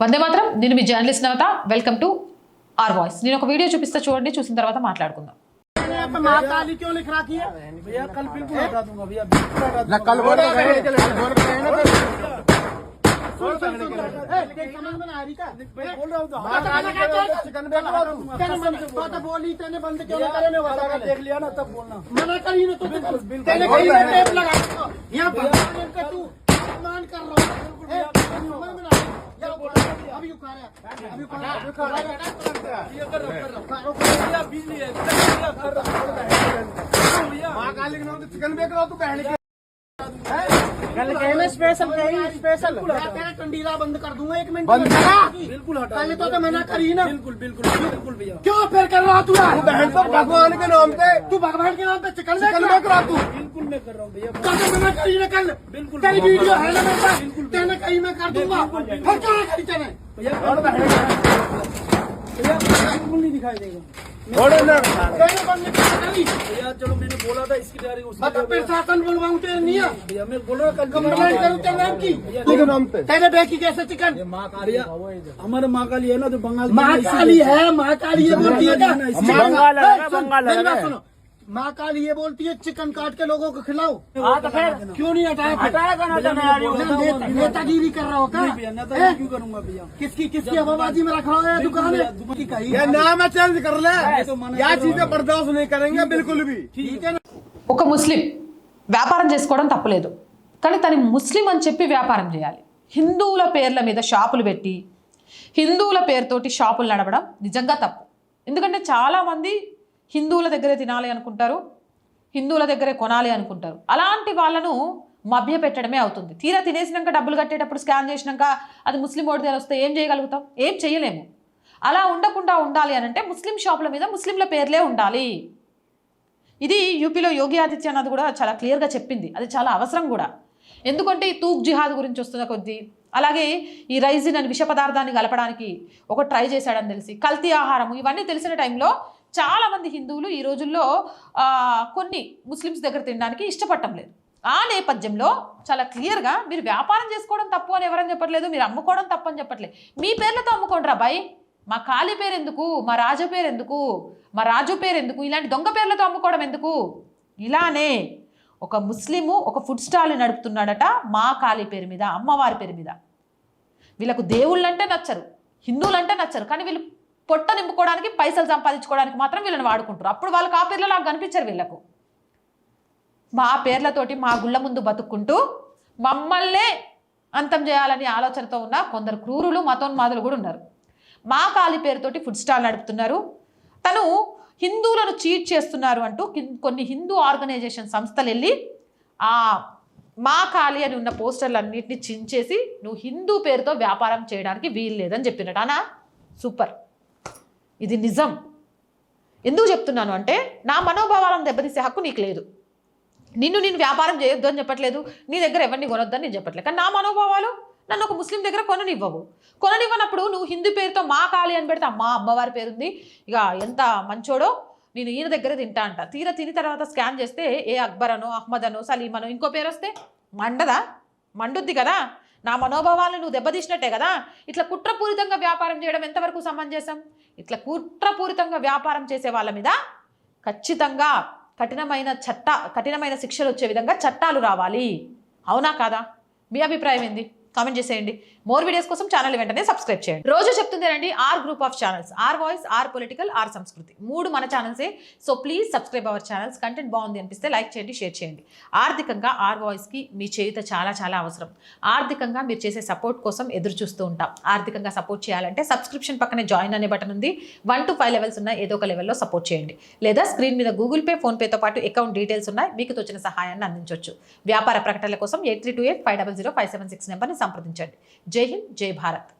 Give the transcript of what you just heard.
వందే మాత్రం. నేను మీ journalist Navata. Welcome to R voice. నేను ఒక వీడియో చూపిస్తా, చూడండి. చూసిన తర్వాత మాట్లాడుకుందాం. स्पेशल टंडीला बंद कर दूंगा 1 मिनट। बिल्कुल पहले तो मना करी ना। बिल्कुल भैया। क्यों फिर कर रहा तू? बहन तो भगवान के नाम पे, तू भगवान के नाम पे चिकन में करा तू। बिल्कुल मैं कर रहा हूँ भैया। मना करी ना कल। बिल्कुल तेरी वीडियो है ना मेरे पास। तेने कहीं मैं कर दूंगा। फिर क्या करी तेने भैया? बिल्कुल नहीं दिखाई देगा भैया। चलो मैंने बोला था इसकी तैयारी प्रशासन बुलवाऊं तेरे नहीं भैया। मैं बोल रहा कंप्लेंट करूँ तेरे नाम की। तेरे बेटी कैसे चिकन? हमारे माँ काली है ना, जो बंगाल माँ काली है। माँ काली ये बोलती है क्या? सुनो, माँ काली ये बोलती है चिकन काट के लोगों को खिलाओ। तो फिर क्यों नहीं हटाया? नेतागिरी कर रहा हो क्या? क्यों करूंगा भैया? किसकी हवाबाजी में रखा है दुकान है? नाम चेंज कर ले। या चीजें बर्दाश्त नहीं करेंगे बिल्कुल भी। ठीक है ना? ఒక ముస్లిం వ్యాపారం చేసుకోవడం తప్పలేదు, కానీ తను ముస్లిం అని చెప్పి వ్యాపారం చేయాలి. హిందువుల పేర్ల మీద షాపులు పెట్టి హిందువుల పేరుతోటి షాపులు నడవడం నిజంగా తప్పు. ఎందుకంటే చాలామంది హిందువుల దగ్గరే తినాలి అనుకుంటారు, హిందువుల దగ్గరే కొనాలి అనుకుంటారు. అలాంటి వాళ్ళను మభ్య పెట్టడమే అవుతుంది. తీరా తినేసినాక డబ్బులు కట్టేటప్పుడు స్కాన్ చేసినాక అది ముస్లిం ఓటు దగ్గర వస్తే ఏం చేయగలుగుతాం? ఏం చేయలేము. అలా ఉండకుండా ఉండాలి అని అంటే ముస్లిం షాపుల మీద ముస్లింల పేర్లే ఉండాలి. ఇది యూపీలో యోగి ఆదిత్యనాథ్ కూడా చాలా క్లియర్గా చెప్పింది. అది చాలా అవసరం కూడా. ఎందుకంటే ఈ తూక్ జిహాద్ గురించి వస్తున్న కొద్దీ, అలాగే ఈ రైజిన్ అని విష పదార్థాన్ని కలపడానికి ఒక ట్రై చేశాడని తెలిసి, కల్తీ ఆహారము ఇవన్నీ తెలిసిన టైంలో చాలామంది హిందువులు ఈ రోజుల్లో కొన్ని ముస్లిమ్స్ దగ్గర తినడానికి ఇష్టపడటం లేదు. ఆ నేపథ్యంలో చాలా క్లియర్గా మీరు వ్యాపారం చేసుకోవడం తప్పు అని ఎవరని చెప్పట్లేదు, మీరు అమ్ముకోవడం తప్పు అని చెప్పట్లేదు. మీ పేర్లతో అమ్ముకోండి రా బాయ్. మా కాళీ పేరు ఎందుకు? మా రాజు పేరు ఎందుకు? మా రాజు పేరు ఎందుకు? ఇలాంటి దొంగ పేర్లతో అమ్ముకోవడం ఎందుకు? ఇలానే ఒక ముస్లిము ఒక ఫుడ్ స్టాల్ నడుపుతున్నాడట మా కాళీ పేరు మీద, అమ్మవారి పేరు మీద. వీళ్ళకు దేవుళ్ళంటే నచ్చరు, హిందువులంటే నచ్చరు, కానీ వీళ్ళు పొట్ట నింపుకోవడానికి, పైసలు సంపాదించుకోవడానికి మాత్రం వీళ్ళని వాడుకుంటారు. అప్పుడు వాళ్ళకి ఆ పేర్లలో నాకు కనిపించారు. వీళ్ళకు మా పేర్లతోటి మా గుళ్ళ ముందు బతుక్కుంటూ మమ్మల్నే అంతం చేయాలని ఆలోచనతో ఉన్న కొందరు క్రూరులు మతోన్మాదులు కూడా ఉన్నారు. మా కాళీ పేరుతోటి ఫుడ్ స్టాల్ నడుపుతున్నారు. తను హిందువులను చీట్ చేస్తున్నారు అంటూ కొన్ని హిందూ ఆర్గనైజేషన్ సంస్థలు వెళ్ళి ఆ మా కాళీ అని ఉన్న పోస్టర్లు అన్నింటినీ చించేసి నువ్వు హిందూ పేరుతో వ్యాపారం చేయడానికి వీలు లేదని చెప్పినట్టు. అనా సూపర్. ఇది నిజం. ఎందుకు చెప్తున్నాను అంటే నా మనోభావాలను దెబ్బతీసే హక్కు నీకు లేదు. నేను వ్యాపారం చేయొద్దు అని చెప్పట్లేదు, నీ దగ్గర ఎవరిని కొనొద్దని నేను చెప్పట్లేదు. కానీ నా మనోభావాలు నన్ను ఒక ముస్లిం దగ్గర కొననివ్వనప్పుడు నువ్వు హిందూ పేరుతో మా కాళీ అని పెడితే మా అమ్మవారి పేరుంది, ఇక ఎంత మంచోడో నేను ఈయన దగ్గర తింటా అంట. తీరా తిని తర్వాత స్కాన్ చేస్తే ఏ అక్బర్ అనో, అహ్మద్ అనో, సలీం అనో ఇంకో పేరు వస్తే మండుద్ది కదా. నా మనోభావాలను నువ్వు దెబ్బతీసినట్టే కదా. ఇట్లా కుట్రపూరితంగా వ్యాపారం చేయడం ఎంతవరకు సమంజసం? ఇట్లా కుట్రపూరితంగా వ్యాపారం చేసే వాళ్ళ మీద ఖచ్చితంగా కఠినమైన శిక్షలు వచ్చే విధంగా చట్టాలు రావాలి. అవునా కాదా? మీ అభిప్రాయం ఏంది? కామెంట్ చేసేయండి. మోర్ వీడియోస్ కోసం ఛానల్ వెంటనే సబ్స్క్రైబ్ చేయండి. రోజు చెప్తుందేనండి R group of channels, R voice, R political, R Sanskriti, 3 మన ఛానల్సే. So please subscribe our channels. Content బాగుంది అనిపిస్తే లైక్ చేయండి, షేర్ చేయండి. ఆర్థికంగా ఆర్ వాయిస్కి మీ చేయుత చాలా చాలా అవసరం. ఆర్థికంగా మీరు చేసే సపోర్ట్ కోసం ఎదురు చూస్తూ ఉంటాం. ఆర్థికంగా సపోర్ట్ చేయాలంటే సబ్స్క్రిప్షన్ పక్కనే జాయిన్ అనే బటన్ ఉంది. 1 to 5 లెవెల్స్ ఉన్నాయి. ఏదో ఒక లెవెల్లో సపోర్ట్ చేయండి. లేదా స్క్రీన్ మీద గూగుల్ పే, ఫోన్పేతో పాటు అకౌంట్ డీటెయిల్స్ ఉన్నాయి. మీకు తోచిన సహాయాన్ని అందించవచ్చు. వ్యాపార ప్రకటనల కోసం 8328500576 నెంబర్ని సంప్రదించండి. జై హింద్, జై భారత్.